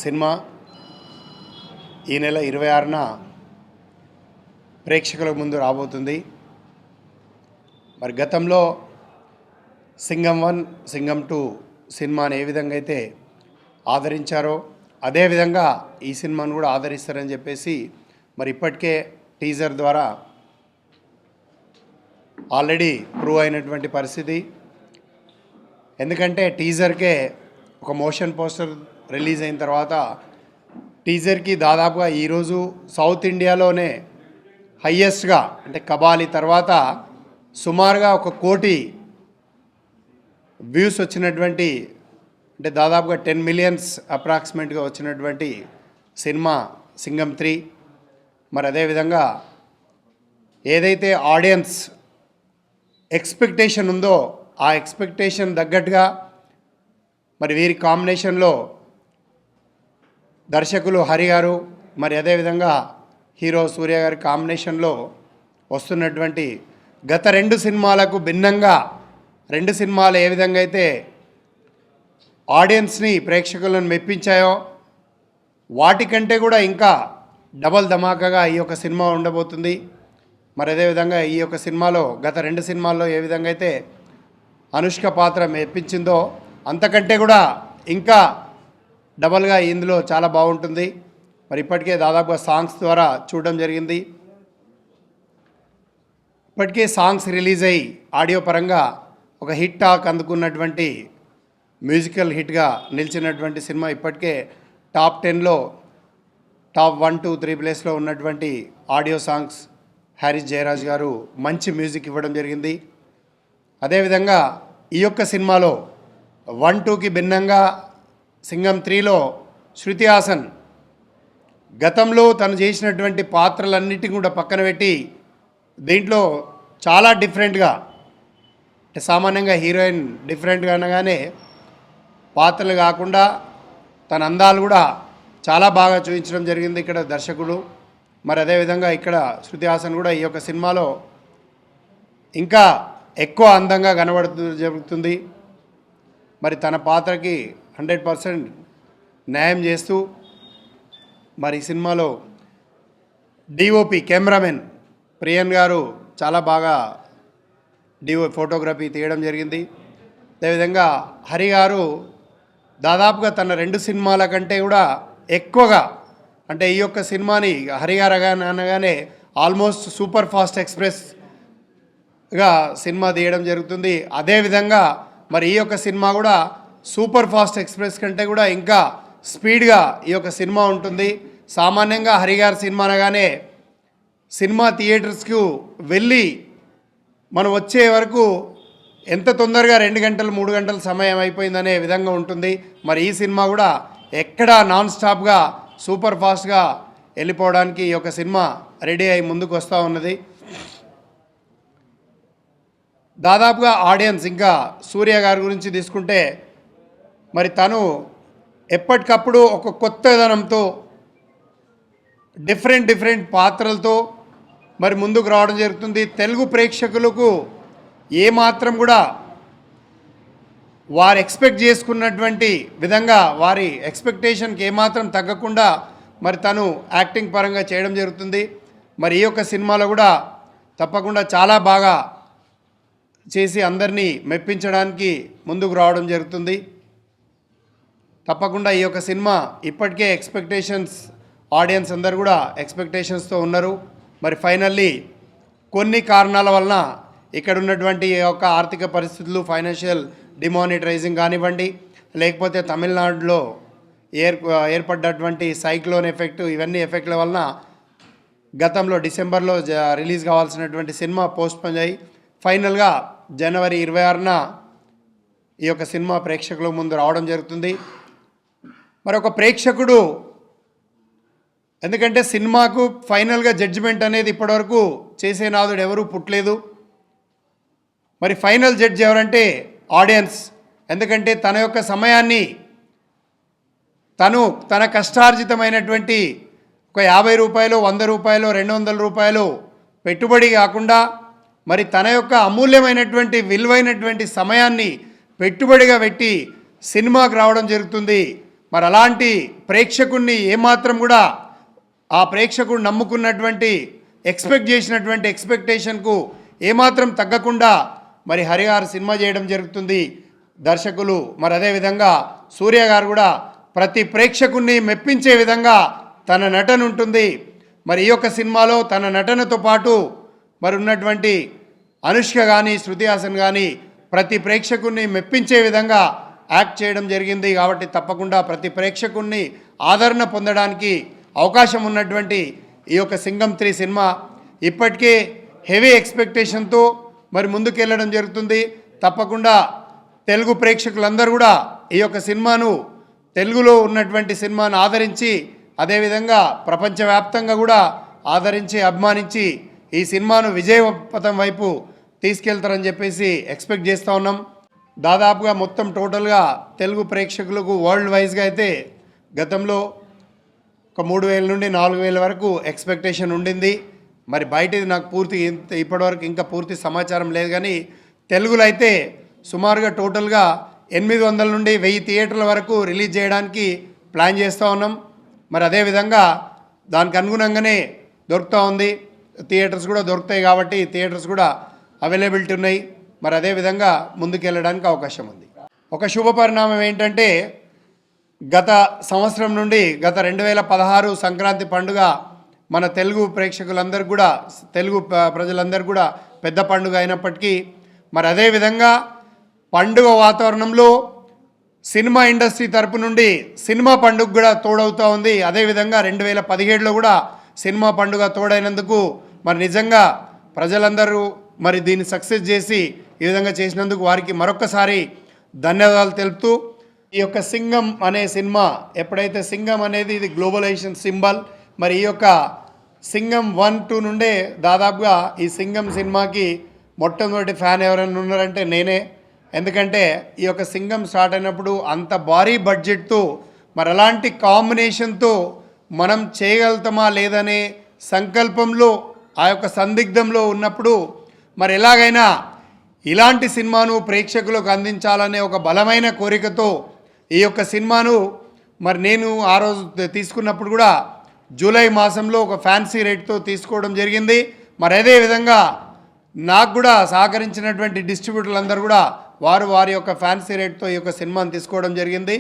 Cinema ఈ నెల 26న ప్రేక్షకుల ముందు రాబోతుంది. మరి గతంలో సింగం 1, సింగం 2 సినిమాని ఏ విధంగా అయితే ఆదరించారో అదేవిధంగా ఈ సినిమాను కూడా ఆదరిస్తారని చెప్పేసి మరి ఇప్పటికే టీజర్ ద్వారా ఆల్రెడీ ప్రూవ్ అయినటువంటి పరిస్థితి. ఎందుకంటే టీజర్కే ఒక మోషన్ పోస్టర్ రిలీజ్ అయిన తర్వాత టీజర్కి దాదాపుగా ఈరోజు సౌత్ ఇండియాలోనే హయ్యెస్ట్గా అంటే కబాలి తర్వాత సుమారుగా 1 కోటి వ్యూస్ వచ్చినటువంటి అంటే దాదాపుగా 10 మిలియన్స్ అప్రాక్సిమేట్గా వచ్చినటువంటి సినిమా సింగం 3. మరి అదేవిధంగా ఏదైతే ఆడియన్స్ ఎక్స్పెక్టేషన్ ఉందో ఆ ఎక్స్పెక్టేషన్ తగ్గట్టుగా మరి వీరి కాంబినేషన్లో దర్శకులు హరి గారు మరి అదేవిధంగా హీరో సూర్య గారి కాంబినేషన్లో వస్తున్నటువంటి గత 2 సినిమాలకు భిన్నంగా 2 సినిమాలు ఏ విధంగా అయితే ఆడియన్స్ని ప్రేక్షకులను మెప్పించాయో వాటికంటే కూడా ఇంకా డబల్ ధమాకాగా ఈ యొక్క సినిమా ఉండబోతుంది. మరి అదేవిధంగా ఈ యొక్క సినిమాలో గత 2 సినిమాల్లో ఏ విధంగా అయితే అనుష్క పాత్ర మెప్పించిందో అంతకంటే కూడా ఇంకా డబల్గా ఇందులో చాలా బాగుంటుంది. మరి ఇప్పటికే దాదాపుగా సాంగ్స్ ద్వారా చూడడం జరిగింది. ఇప్పటికే సాంగ్స్ రిలీజ్ అయ్యి ఆడియో పరంగా ఒక హిట్ టాక్ అందుకున్నటువంటి మ్యూజికల్ హిట్గా నిలిచినటువంటి సినిమా. ఇప్పటికే టాప్ 10లో టాప్ 1, 2, 3 ప్లేస్లో ఉన్నటువంటి ఆడియో సాంగ్స్ హారిస్ జయరాజ్ గారు మంచి మ్యూజిక్ ఇవ్వడం జరిగింది. అదేవిధంగా ఈ యొక్క సినిమాలో 1, 2కి భిన్నంగా సింగం 3లో శృతి హాసన్ గతంలో తను చేసినటువంటి పాత్రలన్నిటిని కూడా పక్కన పెట్టి దీంట్లో చాలా డిఫరెంట్గా అంటే సామాన్యంగా హీరోయిన్ డిఫరెంట్గా అనగానే పాత్రలు కాకుండా తన అందాలు కూడా చాలా బాగా చూపించడం జరిగింది ఇక్కడ దర్శకుడు. మరి అదేవిధంగా ఇక్కడ శృతి హాసన్ కూడా ఈ యొక్క సినిమాలో ఇంకా ఎక్కువ అందంగా జరుగుతుంది. మరి తన పాత్రకి 100% న్యాయం చేస్తూ మరి ఈ సినిమాలో డిఓపి కెమెరామెన్ ప్రియన్ గారు చాలా బాగా ఫోటోగ్రఫీ తీయడం జరిగింది. అదేవిధంగా హరి గారు దాదాపుగా తన 2 సినిమాల కంటే కూడా ఎక్కువగా అంటే ఈ యొక్క సినిమాని హరి గారు అనగానే ఆల్మోస్ట్ సూపర్ ఫాస్ట్ ఎక్స్ప్రెస్గా సినిమా తీయడం జరుగుతుంది. అదేవిధంగా మరి ఈ యొక్క సినిమా కూడా సూపర్ ఫాస్ట్ ఎక్స్ప్రెస్ కంటే కూడా ఇంకా స్పీడ్గా ఈ యొక్క సినిమా ఉంటుంది. సామాన్యంగా హరి గారి సినిమా అనగానే సినిమా థియేటర్స్కు వెళ్ళి మనం వచ్చే వరకు ఎంత తొందరగా 2 గంటలు 3 గంటల సమయం అయిపోయిందనే విధంగా ఉంటుంది. మరి ఈ సినిమా కూడా ఎక్కడా నాన్ స్టాప్గా సూపర్ ఫాస్ట్గా వెళ్ళిపోవడానికి ఈ యొక్క సినిమా రెడీ అయి ముందుకు వస్తూ ఉన్నది. దాదాపుగా ఆడియన్స్ ఇంకా సూర్య గారి గురించి తీసుకుంటే మరి తను ఎప్పటికప్పుడు ఒక కొత్తదనంతో డిఫరెంట్ పాత్రలతో మరి ముందుకు రావడం జరుగుతుంది. తెలుగు ప్రేక్షకులకు ఏమాత్రం కూడా వారు ఎక్స్పెక్ట్ చేసుకున్నటువంటి విధంగా వారి ఎక్స్పెక్టేషన్కి ఏమాత్రం తగ్గకుండా మరి తను యాక్టింగ్ పరంగా చేయడం జరుగుతుంది. మరి ఈ యొక్క సినిమాలో కూడా తప్పకుండా చాలా బాగా చేసి అందరినీ మెప్పించడానికి ముందుకు రావడం జరుగుతుంది. తప్పకుండా ఈ యొక్క సినిమా ఇప్పటికే ఎక్స్పెక్టేషన్స్ ఆడియన్స్ అందరు కూడా ఎక్స్పెక్టేషన్స్తో ఉన్నారు. మరి ఫైనల్లీ కొన్ని కారణాల వలన ఇక్కడ ఉన్నటువంటి ఈ యొక్క ఆర్థిక పరిస్థితులు ఫైనాన్షియల్ డిమానిటరైజింగ్ కానివ్వండి లేకపోతే తమిళనాడులో ఏర్పడ్డటువంటి సైక్లోన్ ఎఫెక్ట్ ఇవన్నీ ఎఫెక్ట్ల వలన గతంలో డిసెంబర్లో రిలీజ్ కావాల్సినటువంటి సినిమా పోస్ట్పోన్ అయ్యి ఫైనల్గా జనవరి 26న ఈ యొక్క సినిమా ప్రేక్షకుల ముందు రావడం జరుగుతుంది. మరి ఒక ప్రేక్షకుడు ఎందుకంటే సినిమాకు ఫైనల్గా జడ్జిమెంట్ అనేది ఇప్పటివరకు చేసే నాదుడు ఎవరూ పుట్టలేదు. మరి ఫైనల్ జడ్జి ఎవరంటే ఆడియన్స్. ఎందుకంటే తన యొక్క సమయాన్ని తన కష్టార్జితమైనటువంటి ఒక 50 రూపాయలు 100 రూపాయలు 200 రూపాయలు పెట్టుబడి కాకుండా మరి తన యొక్క అమూల్యమైనటువంటి విలువైనటువంటి సమయాన్ని పెట్టుబడిగా పెట్టి సినిమాకు రావడం జరుగుతుంది. మరి అలాంటి ప్రేక్షకుణ్ణి ఏమాత్రం కూడా ఆ ప్రేక్షకుడు నమ్ముకున్నటువంటి ఎక్స్పెక్ట్ చేసినటువంటి ఎక్స్పెక్టేషన్కు ఏమాత్రం తగ్గకుండా మరి హరిహర సినిమా చేయడం జరుగుతుంది దర్శకులు. మరి అదేవిధంగా సూర్య గారు కూడా ప్రతి ప్రేక్షకుణ్ణి మెప్పించే విధంగా తన నటన ఉంటుంది. మరి ఈ యొక్క సినిమాలో తన నటనతో పాటు మరి ఉన్నటువంటి అనుష్క కానీ శృతి హాసన్ కానీ ప్రతి ప్రేక్షకుణ్ణి మెప్పించే విధంగా యాక్ట్ చేయడం జరిగింది. కాబట్టి తప్పకుండా ప్రతి ప్రేక్షకుణ్ణి ఆదరణ పొందడానికి అవకాశం ఉన్నటువంటి ఈ యొక్క సింగం 3 సినిమా ఇప్పటికే హెవీ ఎక్స్పెక్టేషన్తో మరి ముందుకెళ్ళడం జరుగుతుంది. తప్పకుండా తెలుగు ప్రేక్షకులందరూ కూడా ఈ యొక్క సినిమాను తెలుగులో ఉన్నటువంటి సినిమాను ఆదరించి అదేవిధంగా ప్రపంచవ్యాప్తంగా కూడా ఆదరించి అభిమానించి ఈ సినిమాను విజయపథం వైపు తీసుకెళ్తారని చెప్పేసి ఎక్స్పెక్ట్ చేస్తూ ఉన్నాం. దాదాపుగా మొత్తం టోటల్గా తెలుగు ప్రేక్షకులకు వరల్డ్ వైజ్గా అయితే గతంలో ఒక 3,000 నుండి 4,000 వరకు ఎక్స్పెక్టేషన్ ఉండింది. మరి బయటది నాకు పూర్తి ఇప్పటివరకు ఇంకా పూర్తి సమాచారం లేదు, కానీ తెలుగులో అయితే సుమారుగా టోటల్గా 800 నుండి 1000 థియేటర్ల వరకు రిలీజ్ చేయడానికి ప్లాన్ చేస్తూ ఉన్నాం. మరి అదేవిధంగా దానికి అనుగుణంగానే దొరుకుతూ ఉంది. థియేటర్స్ కూడా దొరుకుతాయి కాబట్టి థియేటర్స్ కూడా అవైలబిలిటీ ఉన్నాయి. మరి అదేవిధంగా ముందుకెళ్ళడానికి అవకాశం ఉంది. ఒక శుభ పరిణామం ఏంటంటే గత సంవత్సరం నుండి గత 2016 సంక్రాంతి పండుగ మన తెలుగు ప్రేక్షకులందరూ కూడా తెలుగు ప్రజలందరూ కూడా పెద్ద పండుగ అయినప్పటికీ మరి అదేవిధంగా పండుగ వాతావరణంలో సినిమా ఇండస్ట్రీ తరపు నుండి సినిమా పండుగ కూడా తోడవుతూ ఉంది. అదేవిధంగా 2017లో కూడా సినిమా పండుగ తోడైనందుకు మరి నిజంగా ప్రజలందరూ మరి దీన్ని సక్సెస్ చేసి ఈ విధంగా చేసినందుకు వారికి మరొకసారి ధన్యవాదాలు తెలుపుతూ ఈ యొక్క సింగం అనే సినిమా ఎప్పుడైతే సింగం అనేది ఇది గ్లోబలైజేషన్ సింబల్, మరి ఈ యొక్క సింగం 1, 2 నుండే దాదాపుగా ఈ సింగం సినిమాకి మొట్టమొదటి ఫ్యాన్ ఎవరైనా ఉన్నారంటే నేనే. ఎందుకంటే ఈ యొక్క సింగం స్టార్ట్ అయినప్పుడు అంత భారీ బడ్జెట్తో మరి అలాంటి కాంబినేషన్తో మనం చేయగలుగుతామా లేదనే సంకల్పంలో ఆ యొక్క సందిగ్ధంలో ఉన్నప్పుడు మరి ఎలాగైనా ఇలాంటి సినిమాను ప్రేక్షకులకు అందించాలనే ఒక బలమైన కోరికతో ఈ యొక్క సినిమాను మరి నేను ఆ రోజు తీసుకున్నప్పుడు కూడా జూలై మాసంలో ఒక ఫ్యాన్సీ రేట్తో తీసుకోవడం జరిగింది. మరి అదేవిధంగా నాకు కూడా సహకరించినటువంటి డిస్ట్రిబ్యూటర్లు అందరూ కూడా వారి యొక్క ఫ్యాన్సీ రేట్తో ఈ యొక్క సినిమాను తీసుకోవడం జరిగింది.